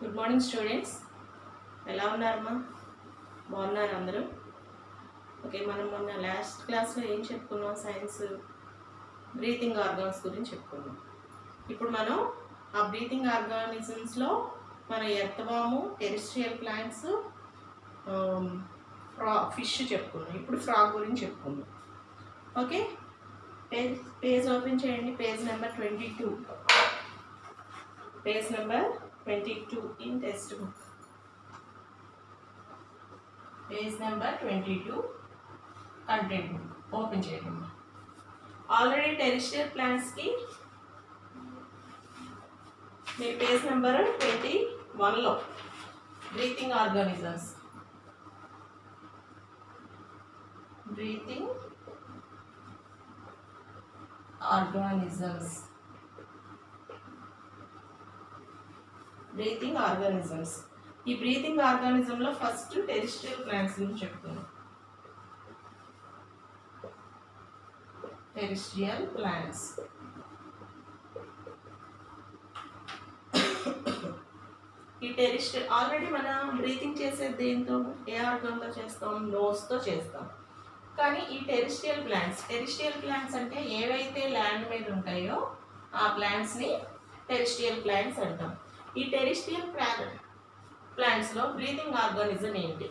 Good morning students, ఎలా ఉన్నారమ్మా? బాగున్నారు అందరూ? ఓకే, మనం మొన్న లాస్ట్ క్లాస్లో ఏం చెప్పుకున్నాం? సైన్స్ బ్రీతింగ్ ఆర్గాన్స్ గురించి చెప్పుకున్నాం. ఇప్పుడు మనం ఆ బ్రీతింగ్ ఆర్గానిజమ్స్లో మన ఎర్త్వాము, టెరెస్ట్రియల్ ప్లాంట్స్, ఫిష్ చెప్పుకున్నాం. ఇప్పుడు ఫ్రాగ్ గురించి చెప్పుకుందాం. ఓకే, పేజ్ ఓపెన్ చేయండి. Page number 22. Page number 22 in test book. Page number 22 content book open చేయండి. ఆల్రెడీ టెరెస్ట్రియల్ ప్లాంట్స్ కి మీ పేజ్ నెంబర్ 21లో బ్రీతింగ్ ఆర్గానిజమ్స్ ఈ బ్రీతింగ్ ఆర్గానిజంలో ఫస్ట్ టెరెస్ట్రియల్ ప్లాంట్స్ గురించి చెప్తున్నాం. టెరెస్ట్రియల్ ప్లాంట్స్ ఈ టెరెస్ట్రియల్ ఆల్రెడీ మనం బ్రీతింగ్ చేసేది దేంతో, ఏ ఆర్గాన్తో చేస్తాం? నోస్తో చేస్తాం. కానీ ఈ టెరెస్ట్రియల్ ప్లాంట్స్ అంటే ఏవైతే ల్యాండ్ మీద ఉంటాయో ఆ ప్లాంట్స్ని టెరెస్ట్రియల్ ప్లాంట్స్ అంటాం. ఈ టెరెస్ట్రియల్ ప్లాంట్స్లో బ్రీతింగ్ ఆర్గానిజం ఏంటి?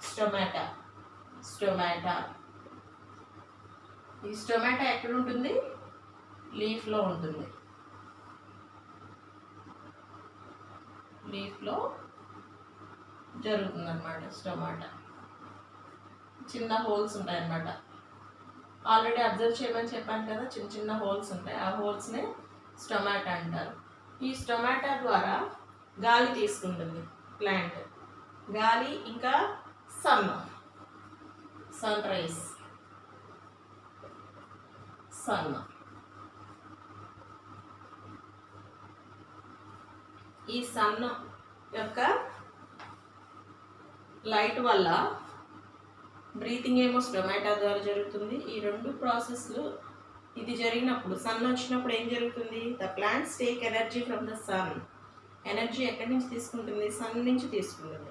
స్టొమాటా. ఈ స్టొమాటా ఎక్కడ ఉంటుంది? లీఫ్లో ఉంటుంది. లీఫ్లో జరుగుతుంది అన్నమాట స్టొమాటా. చిన్న హోల్స్ ఉంటాయి అన్నమాట. ఆల్రెడీ అబ్జర్వ్ చేయమని చెప్పాను కదా, చిన్న చిన్న హోల్స్ ఉంటాయి. ఆ హోల్స్నే స్టొమాటా అంటారు. ఈ స్టొమాటా ద్వారా గాలి తీసుకుంటుంది ప్లాంట్. గాలి ఇంకా సన్ రైజ్. ఈ సన్ యొక్క లైట్ వల్ల బ్రీతింగ్ ఏమో స్టొమాటా ద్వారా జరుగుతుంది. ఈ రెండు ప్రాసెస్లు ఇది జరిగినప్పుడు, సన్ వచ్చినప్పుడు ఏం జరుగుతుంది? The plants take energy from the sun. Energy ఎక్కడి నుంచి తీసుకుంటుంది? సన్ నుంచి తీసుకుంటుంది.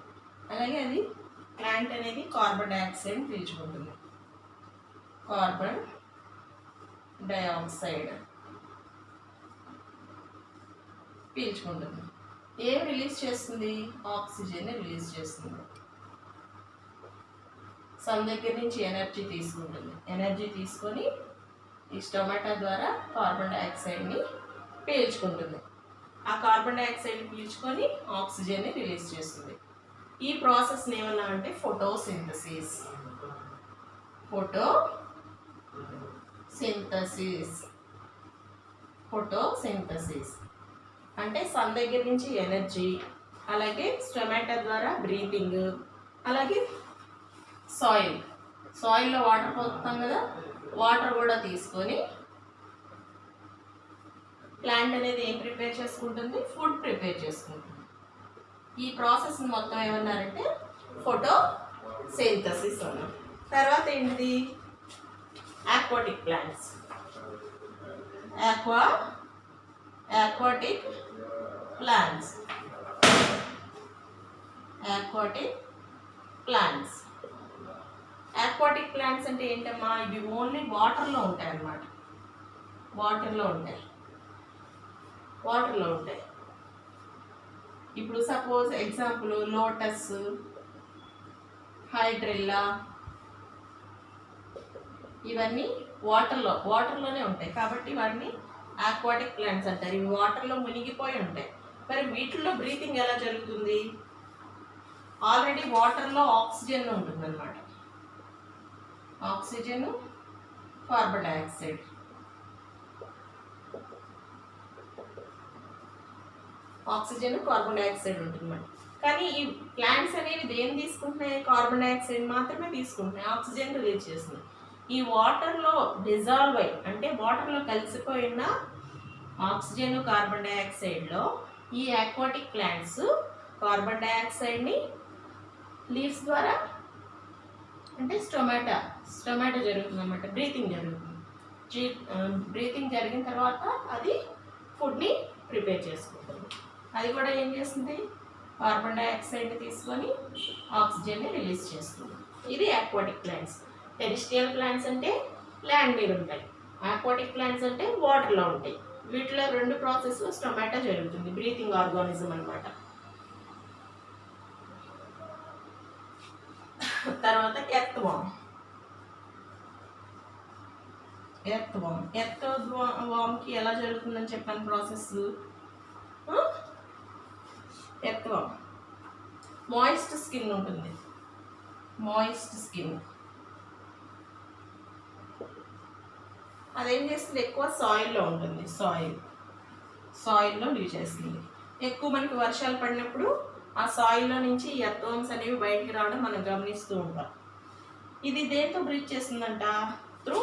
అలాగే అది ప్లాంట్ అనేది కార్బన్ డైఆక్సైడ్ పీల్చుకుంటుంది. కార్బన్ డైఆక్సైడ్ పీల్చుకుంటుంది. ఏం రిలీజ్ చేస్తుంది? ఆక్సిజన్ రిలీజ్ చేస్తుంది. సన్ దగ్గర నుంచి ఎనర్జీ తీసుకుంటుంది. ఎనర్జీ తీసుకొని ఈ స్టొమాటా ద్వారా కార్బన్ డైఆక్సైడ్ని పీల్చుకుంటుంది. ఆ కార్బన్ డైఆక్సైడ్ని పీల్చుకొని ఆక్సిజన్ని రిలీజ్ చేస్తుంది. ఈ ప్రాసెస్ని ఏమన్నా అంటే ఫోటోసింథసిస్ అంటే సన్ దగ్గర నుంచి ఎనర్జీ, అలాగే స్టొమాటా ద్వారా బ్రీతింగ్, అలాగే సాయిల్లో వాటర్ పోతాం కదా, వాటర్ కూడా తీసుకొని ప్లాంట్ అనేది ఏం ప్రిపేర్ చేసుకుంటుంది? ఫుడ్ ప్రిపేర్ చేసుకుంటుంది. ఈ ప్రాసెస్ని మొత్తం ఏమన్నారంటే ఫోటోసింథసిస్ అన్నారు. తర్వాత ఏంటిది? Aquatic plants. ఆక్వాటిక్ ప్లాంట్స్ అంటే ఏంటమ్మా? ఇవి ఓన్లీ వాటర్లో ఉంటాయి అన్నమాట. వాటర్లో ఉంటాయి. ఇప్పుడు సపోజ్ ఎగ్జాంపుల్ లోటస్, హైడ్రిల్లా, ఇవన్నీ వాటర్లోనే ఉంటాయి. కాబట్టి వాటిని ఆక్వాటిక్ ప్లాంట్స్ అంటారు. ఇవి వాటర్లో మునిగిపోయి ఉంటాయి. మరి వీటిల్లో బ్రీతింగ్ ఎలా జరుగుతుంది? ఆల్రెడీ వాటర్లో ఆక్సిజన్ ఉంటుంది అన్నమాట. Oxygen, carbon dioxide. ఉంటుందన్నమాట. కానీ ఈ ప్లాంట్స్ అనేవి దేని తీసుకుంటున్నాయి? కార్బన్ డైఆక్సైడ్ మాత్రమే తీసుకుంటున్నాయి. ఆక్సిజన్ రిలీజ్ చేస్తున్నాయి. ఈ వాటర్లో డిజాల్వ్ అయ్యి, అంటే వాటర్లో కలిసిపోయిన ఆక్సిజన్, కార్బన్ డైఆక్సైడ్లో ఈ ఆక్వాటిక్ ప్లాంట్స్ కార్బన్ డైఆక్సైడ్ని లీవ్స్ ద్వారా, అంటే స్టొమాటా జరుగుతుంది అన్నమాట. బ్రీతింగ్ జరిగిన తర్వాత అది ఫుడ్ని ప్రిపేర్ చేసుకుంటుంది. అది కూడా ఏం చేస్తుంది? కార్బన్ డైఆక్సైడ్ని తీసుకొని ఆక్సిజన్ని రిలీజ్ చేస్తుంది. ఇది ఆక్వాటిక్ ప్లాంట్స్. టెరిస్ట్రియల్ ప్లాంట్స్ అంటే ల్యాండ్ మీద ఉంటాయి, ఆక్వాటిక్ ప్లాంట్స్ అంటే వాటర్లో ఉంటాయి. వీటిలో రెండు ప్రాసెస్లో స్టొమాటో జరుగుతుంది, బ్రీతింగ్ ఆర్గానిజం అనమాట. తర్వాత ఎర్త్ వామ్. ఎర్త్ వామ్కి ఎలా జరుగుతుందని చెప్పాను ప్రాసెస్. ఎర్త్ వామ్ మాయిస్ట్ స్కిన్ ఉంటుంది, మాయిస్ట్ స్కిన్. అదేం చేస్తుంది, ఎక్కువ సాయిల్లో ఉంటుంది, సాయిల్లో లీవ్ చేస్తుంది. ఎక్కువ మనకి వర్షాలు పడినప్పుడు ఆ సాయిల్లో నుంచి ఈ ఎర్త్ వామ్స్ అనేవి బయటికి రావడం మనం గమనిస్తూ ఉంటాం. ఇది దేంతో బ్రీత్ చేస్తుందంట, త్రూ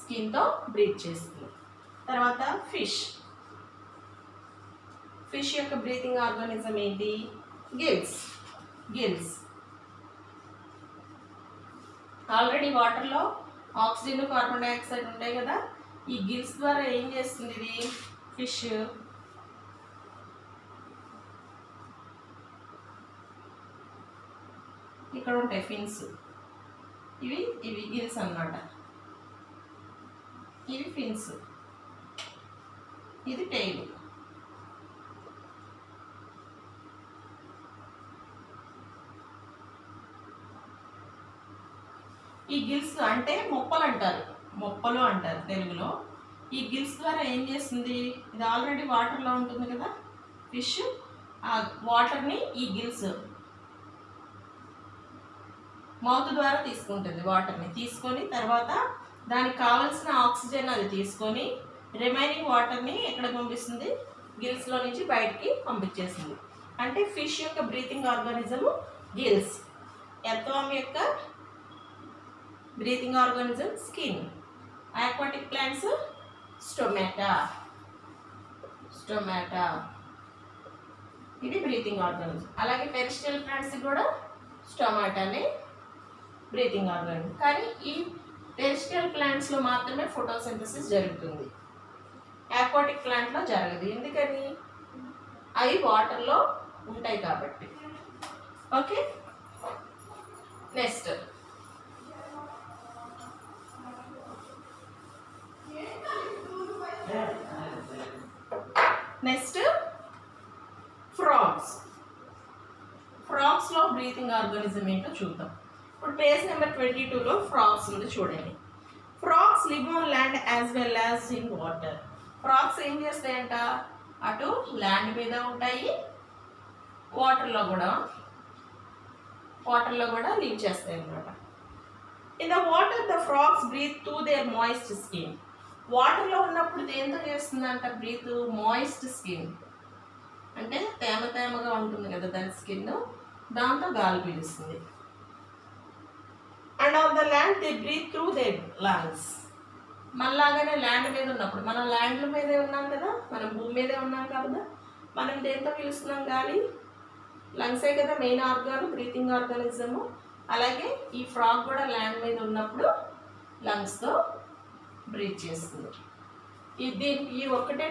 స్కిన్తో బ్రీత్ చేస్తుంది. తర్వాత ఫిష్ యొక్క బ్రీతింగ్ ఆర్గానిజం ఏంటి, గిల్స్. ఆల్రెడీ వాటర్లో ఆక్సిజన్ కార్బన్ డైఆక్సైడ్ ఉంటాయి కదా, ఈ గిల్స్ ద్వారా ఏం చేస్తుంది ఇది ఫిష్, ఇక్కడ ఉంటాయి ఫిన్స్, ఇవి గిల్స్ అన్నమాట. ఇవి ఫిన్స్, ఇది టైల్. ఈ గిల్స్ అంటే మొప్పలు అంటారు తెలుగులో. ఈ గిల్స్ ద్వారా ఏం చేస్తుంది, ఇది ఆల్రెడీ వాటర్లో ఉంటుంది కదా ఫిష్, ఆ వాటర్ని ఈ గిల్స్ మౌత్ ద్వారా తీసుకుంటుంది. వాటర్ని తీసుకొని తర్వాత దానికి కావలసిన ఆక్సిజన్ అది తీసుకొని రిమైనింగ్ వాటర్ని ఎక్కడ పంపిస్తుంది, గిల్స్లో నుంచి బయటికి పంపించేస్తుంది. అంటే ఫిష్ యొక్క breathing organism gills. Earthworm యొక్క breathing organism skin. Aquatic plants stomata, ఇది బ్రీతింగ్ ఆర్గానిజం. అలాగే టెరిస్ట్రియల్ ప్లాంట్స్ కూడా స్టొమాటానే బ్రీతింగ్ ఆర్గానిజం. కానీ ఈ టెరిస్ట్రియల్ ప్లాంట్స్లో మాత్రమే ఫోటోసింథసిస్ జరుగుతుంది, ఆక్వాటిక్ ప్లాంట్లో జరగదు. ఎందుకని, అవి వాటర్లో ఉంటాయి కాబట్టి. ఓకే, నెక్స్ట్ ఫ్రాగ్స్లో బ్రీతింగ్ ఆర్గానిజం ఏంటో చూద్దాం. ఇప్పుడు పేజ్ నెంబర్ 22లో ఫ్రాగ్స్ ఉంది చూడండి. Frogs live on land as well as in water. Frogs ఏం చేస్తాయంట, అటు ల్యాండ్ మీద ఉంటాయి, వాటర్లో కూడా లీవ్ చేస్తాయి అన్నమాట. In the water the frogs breathe through their moist skin. వాటర్లో ఉన్నప్పుడు దేంతో చేస్తుందంట బ్రీత్, మాయిస్ట్ స్కిన్ అంటే తేమగా ఉంటుంది కదా దాని స్కిన్, దాంతో గాలి పీలుస్తుంది. And on the land they breathe through their lungs. మనలాగానే ల్యాండ్ మీద ఉన్నప్పుడు, మనం ల్యాండ్ మీదే ఉన్నాం కదా, మనం భూమి మీదే ఉన్నాం కదా, మనం దేంతో పీలుస్తున్నాం గాలి, లంగ్సే కదా మెయిన్ బ్రీతింగ్ ఆర్గానిజము. అలాగే ఈ ఫ్రాగ్ కూడా ల్యాండ్ మీద ఉన్నప్పుడు లంగ్స్తో బ్రీత్ చేస్తుంది. ఈ ఒక్కటే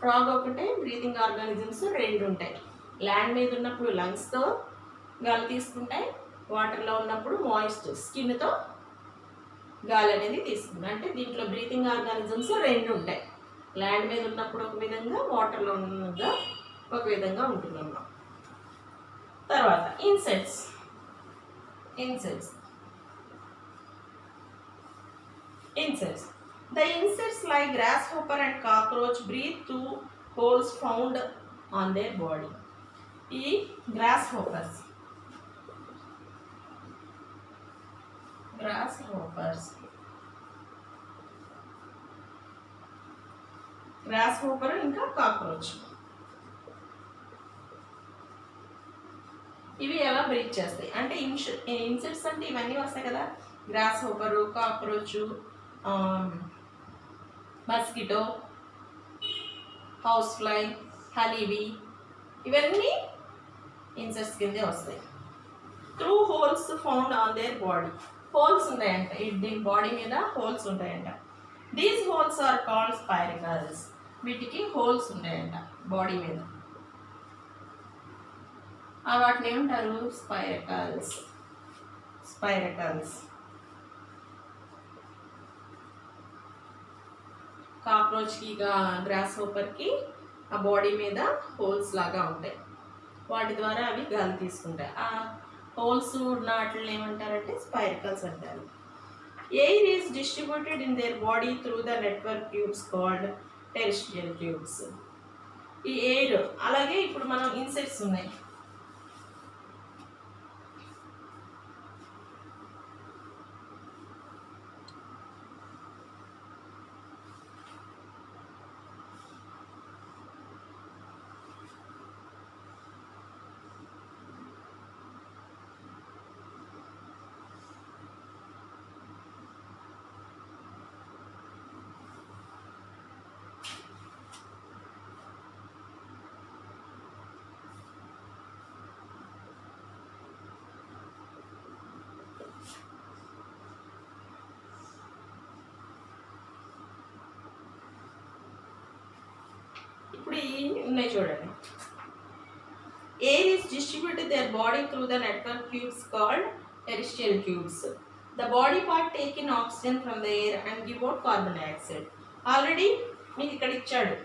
ఫ్రాగ్ ఒకటే బ్రీతింగ్ ఆర్గానిజమ్స్ రెండు ఉంటాయి. ల్యాండ్ మీద ఉన్నప్పుడు లంగ్స్తో గాలి తీసుకుంటాయి, వాటర్లో ఉన్నప్పుడు మాయిస్ట్ స్కిన్తో గాలి అనేది తీసుకుంటాయి. అంటే దీంట్లో బ్రీతింగ్ ఆర్గానిజమ్స్ రెండు ఉంటాయి, ల్యాండ్ మీద ఉన్నప్పుడు ఒక విధంగా, వాటర్లో ఉన్నగా ఒక విధంగా ఉంటుందన్నమాట. తర్వాత insects. The insects like grasshopper and cockroach breathe through holes found on their body. ఈ grasshoppers ఇంకా కాక్రోచ్, ఇవి ఎలా బ్రీత్ చేస్తాయి అంటే, ఇన్సెక్ట్స్ అంటే ఇవన్నీ వస్తాయి కదా, grasshopper, cockroach, mosquito, housefly, honeybee, ఇవన్నీ ఇన్సెక్ట్స్ కిందే వస్తాయి. Through holes found on their body. Holes ఉంటాయంట, దీని బాడీ మీద హోల్స్ ఉంటాయంట. These holes are called spiracles. వీటికి హోల్స్ ఉంటాయంట బాడీ మీద. వాటిని ఏమంటారు? స్పైరకల్స్. స్పైరకల్స్. కాక్రోచ్కి గ్రాస్ హోపర్కి ఆ బాడీ మీద హోల్స్ లాగా ఉంటాయి, వాటి ద్వారా అవి గాలి తీసుకుంటాయి. ఆ హోల్స్ ఉన్న వాటిని ఏమంటారంటే స్పైరకల్స్ అంటారు. Air is distributed in their body through the network tubes called terrestrial tubes. ఈ ఎయిర్ అలాగే ఇప్పుడు మనం ఇన్సెక్ట్స్ ఉన్నాయి. ఇప్పుడు ఉన్నాయి చూడండి. Air is distributed there body through the network tubes called terrestrial tubes. The body part take in oxygen from the air and give out carbon dioxide. Already మీకు ఇక్కడ ఇచ్చాడు.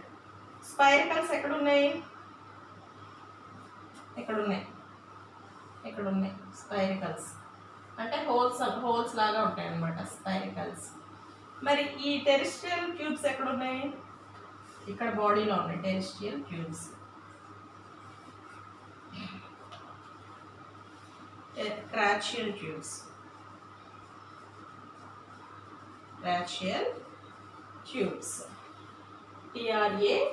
స్పైరకల్స్ ఎక్కడున్నాయి? ఎక్కడున్నాయి? ఎక్కడున్నాయి స్పైరకల్స్ అంటే హోల్స్ లాగా ఉంటాయి అన్నమాట స్పైరకల్స్. మరి ఈ టెరెస్ట్రియల్ ట్యూబ్స్ ఎక్కడున్నాయి? ఇక్కడ బాడీలో ఉన్నాయి terrestrial tubes. Tracheal tubes. Tracheal tubes. TRACHEAL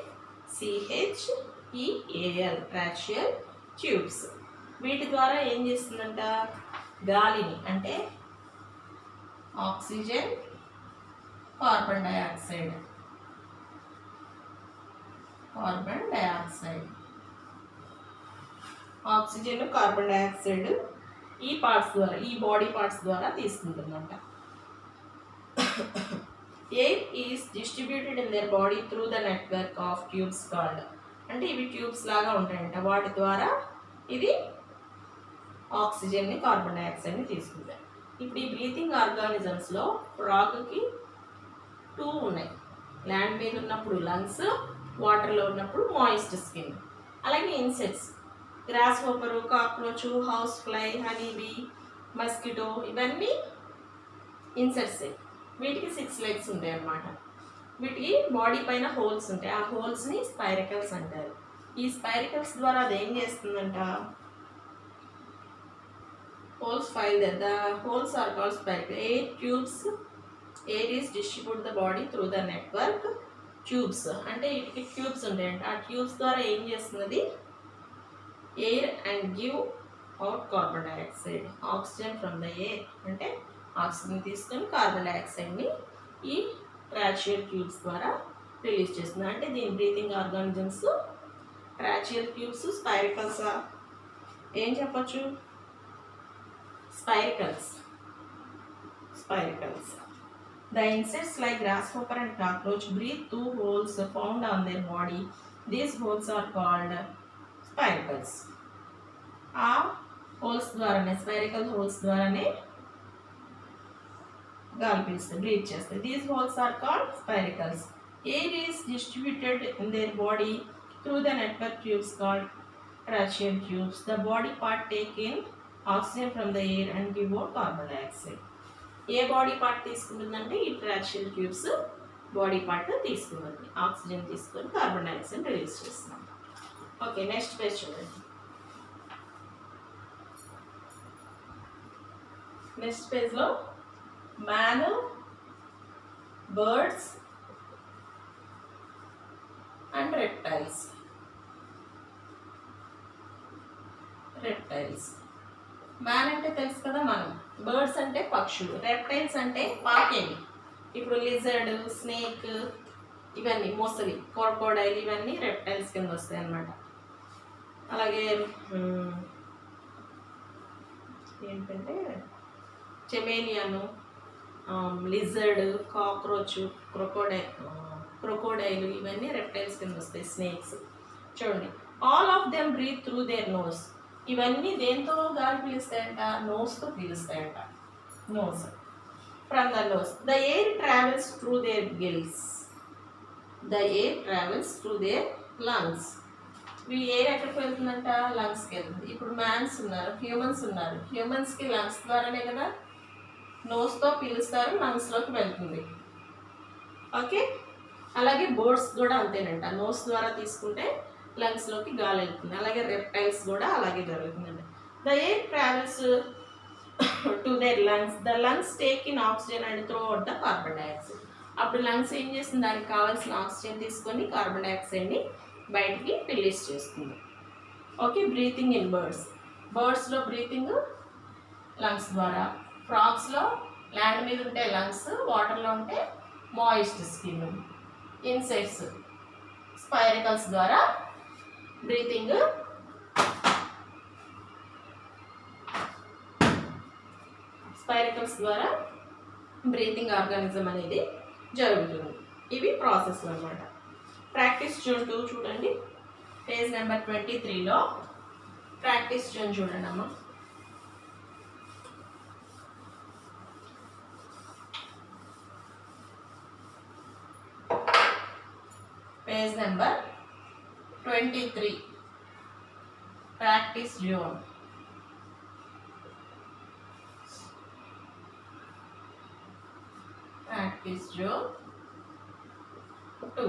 tracheal tubes. వీటి ద్వారా ఏం చేస్తుందంట? గాలిని అంటే oxygen, carbon dioxide oxygen, carbon dioxide ఈ పార్ట్స్ ద్వారా, ఈ బాడీ పార్ట్స్ ద్వారా తీసుకుంటుందంట. Air is distributed in their body through the network of tubes called. అంటే ఇవి ట్యూబ్స్ లాగా ఉంటాయంట, వాటి ద్వారా ఇది ఆక్సిజన్ని, కార్బన్ డైఆక్సైడ్ని తీసుకుంటాయి. ఇప్పుడు ఈ బ్రీతింగ్ ఆర్గానిజమ్స్లో ఫ్రాగ్కి 2 ఉన్నాయి. ల్యాండ్ మీద ఉన్నప్పుడు లంగ్స్, వాటర్లో ఉన్నప్పుడు మాయిస్ట్ స్కిన్. అలాగే insects, grasshopper, cockroach, housefly, honeybee, mosquito ఇవన్నీ ఇన్సెక్ట్సే. వీటికి 6 legs ఉంటాయి అన్నమాట. వీటికి బాడీ పైన హోల్స్ ఉంటాయి. ఆ హోల్స్ని స్పైరకల్స్ అంటారు. ఈ స్పైరకల్స్ ద్వారా అది ఏం చేస్తుందంట? holes file there. The holes are called spiracle. Air is distribute the body through the network tubes. అంటే వీటికి ట్యూబ్స్ ఉంటాయంట. ఆ ట్యూబ్స్ ద్వారా ఏం చేస్తున్నది? Air and give out carbon dioxide. Oxygen from the air అంటే ఆక్సిజన్ తీసుకొని కార్బన్ డైఆక్సైడ్ని ఈ ట్రాచియల్ ట్యూబ్స్ ద్వారా రిలీజ్ చేస్తుంది. అంటే దీని బ్రీతింగ్ ఆర్గానిజమ్స్ ట్రాచియల్ ట్యూబ్స్, స్పైరకల్స్. ఏం చెప్పచ్చు? Spiracles. The insects like grasshopper and cockroach breathe through holes found on their body. These holes are called spiracles. ఆ హోల్స్ ద్వారానే, స్పైరకల్ హోల్స్ ద్వారానే గాలి పీలుస్తాయి, బ్రీత్ చేస్తాయి. These holes are called spiracles. Air is distributed in their body through the network tubes called tracheal tubes. The body part take in oxygen from the air and give out carbon dioxide. ఏ body part తీసుకుంటుందంటే ఈ tracheal tubes body part తీసుకుంటుంది. Oxygen తీసుకొని carbon dioxide release చేస్తున్నాం. Okay, next page చూడండి. Next పేజ్లో man, birds and reptiles. Man అంటే తెలుసు కదా మనం, బర్డ్స్ అంటే పక్షులు, రెప్టైల్స్ అంటే పాకేవి. ఇప్పుడు లిజర్డ్, స్నేక్ ఇవన్నీ, మొసలి, క్రొకోడైల్ ఇవన్నీ రెప్టైల్స్ కింద వస్తాయి అన్నమాట. అలాగే ఏంటంటే చెమేలియను, లిజర్డ్, కాక్రోచ్, క్రొకోడైల్ ఇవన్నీ రెప్టైల్స్ కింద వస్తాయి. స్నేక్స్ చూడండి. All of them breathe through their nose. ఇవన్నీ దేంతో గాలి పీలుస్తాయంట? నోస్తో పీలుస్తాయంట. Nose. From the nose the air travels through their gills. The air travels through their lungs. ఈ ఎయిర్ ఎక్కడికి వెళ్తుందంట? లంగ్స్కి వెళ్తుంది. ఇప్పుడు మ్యాన్స్ ఉన్నారు, హ్యూమన్స్ ఉన్నారు. హ్యూమన్స్కి లంగ్స్ ద్వారానే కదా, నోస్తో పీలుస్తారు, లంగ్స్లోకి వెళ్తుంది. ఓకే. అలాగే బర్డ్స్ కూడా అంతేనంట, నోస్ ద్వారా తీసుకుంటే లంగ్స్లోకి గాలి వెళ్తుంది. అలాగే రెప్టైల్స్ కూడా అలాగే జరుగుతుందండి. The air travels to their lungs. The lungs take in oxygen and throw out the carbon dioxide. అప్పుడు లంగ్స్ ఏం చేస్తుంది? దానికి కావాల్సిన ఆక్సిజన్ తీసుకొని కార్బన్ డైఆక్సైడ్ని బయటికి రిలీజ్ చేస్తుంది. ఓకే. Breathing in birds. బర్డ్స్లో బ్రీతింగ్ లంగ్స్ ద్వారా. ఫ్రాగ్స్లో ల్యాండ్ మీద ఉంటే లంగ్స్, వాటర్లో ఉంటే మాయిస్ట్ స్కిన్. ఇన్సెక్ట్స్ స్పైరకల్స్ ద్వారా బ్రీతింగ్. స్పైరకల్స్ ద్వారా బ్రీతింగ్ ఆర్గానిజం అనేది జరుగుతుంది. ఇవి ప్రాసెస్ అన్నమాట. ప్రాక్టీస్ జోన్ 2 చూడండి, పేజ్ నెంబర్ 23లో ప్రాక్టీస్ జోన్ చూడండి అమ్మ. Page number 23 practice zone. Practice zone 2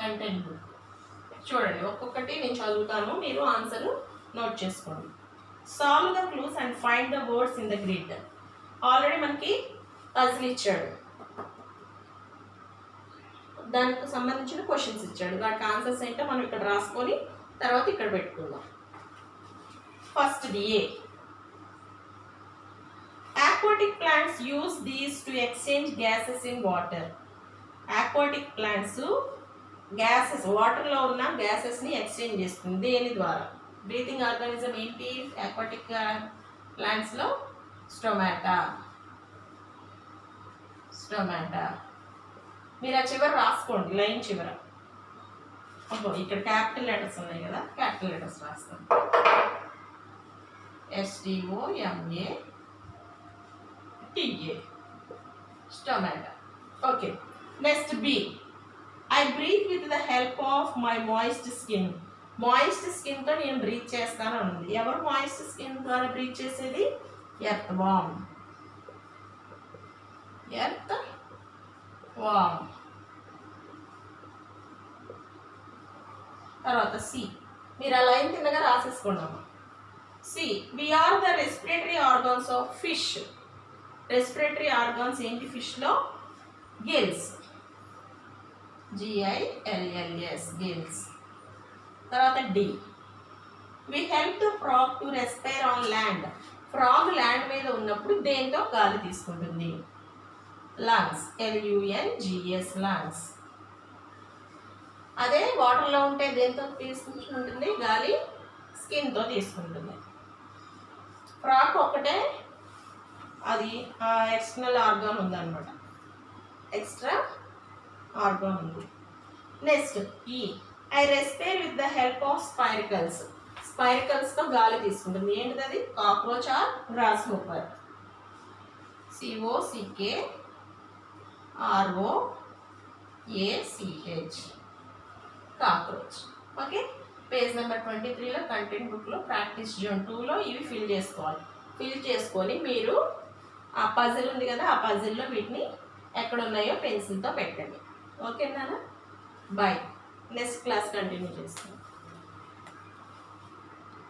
content book చూడండి. ఒక్కొక్కటి నేను చదువుతాను, మీరు ఆన్సర్ నోట్ చేసుకోండి. Solve the clues and find the words in the grid. Already మనకి పజిల్ ఇచ్చాడు, దానికి సంబంధించిన క్వశ్చన్స్ ఇచ్చాడు. వాటికి ఆన్సర్స్ ఏంటో మనం ఇక్కడ రాసుకొని తర్వాత ఇక్కడ పెట్టుకుందాం. First A. Aquatic plants use these to exchange gases in water. Aquatic plants gases, వాటర్లో ఉన్న గ్యాసెస్ని ఎక్స్చేంజ్ చేస్తుంది. దేని ద్వారా? బ్రీతింగ్ ఆర్గానిజం ఏంటి ఆక్వాటిక్ ప్లాంట్స్లో? స్టొమాటా. స్టొమాటా. మీరు ఆ చివర రాసుకోండి, లైన్ చివర. అబ్బో ఇక్కడ క్యాపిటల్ లెటర్స్ ఉన్నాయి కదా, క్యాపిటల్ లెటర్స్ రాస్తాం. STOMATA. Stomata. Okay. Next B. I breathe with the help of my moist skin. Moist స్కిన్తో నేను బ్రీత్ చేస్తాను ఉంది. ఎవరు మాయిస్ట్ స్కిన్ ద్వారా బ్రీత్ చేసేది? Earthworm. Earthworm. తర్వాత సి. మీరు ఆ లైన్ కిందగా రాసేసుకున్నాము. C. We are the respiratory organs of fish. Respiratory organs ఏంటి ఫిష్లో? గిల్స్. GILLS. గిల్స్. తర్వాత D. We help the frog to respire on land. Frog land మీద ఉన్నప్పుడు దేంతో గాలి తీసుకుంటుంది? లంగ్స్. LUNGS. లంగ్స్. అదే వాటర్లో ఉంటే దేంతో తీసుకుంటుంది గాలి? స్కిన్తో తీసుకుంటుంది. ఫ్రాగ్ ఒక్కటే అది ఎక్స్టర్నల్ ఆర్గాన్ ఉందన్నమాట, ఎక్స్ట్రా ఆర్గాన్ ఉంది. Next E. I respire with the help of spiracles. స్పైరికల్స్తో గాలి తీసుకుంటుంది. ఏంటిది అది? Cockroach or grasshopper. COCKROACH. Cockroach. Okay. Page number 23లో కంటెంట్ బుక్లో ప్రాక్టీస్ జోన్ 2లో ఇవి ఫిల్ చేసుకోవాలి. ఫిల్ చేసుకొని మీరు ఆ పజిల్ ఉంది కదా, ఆ పజిల్లో వీటిని ఎక్కడ ఉన్నాయో పెన్సిల్తో పెట్టండి. ఓకేనా? బాయ్. నెక్స్ట్ క్లాస్ కంటిన్యూ చేస్తాను.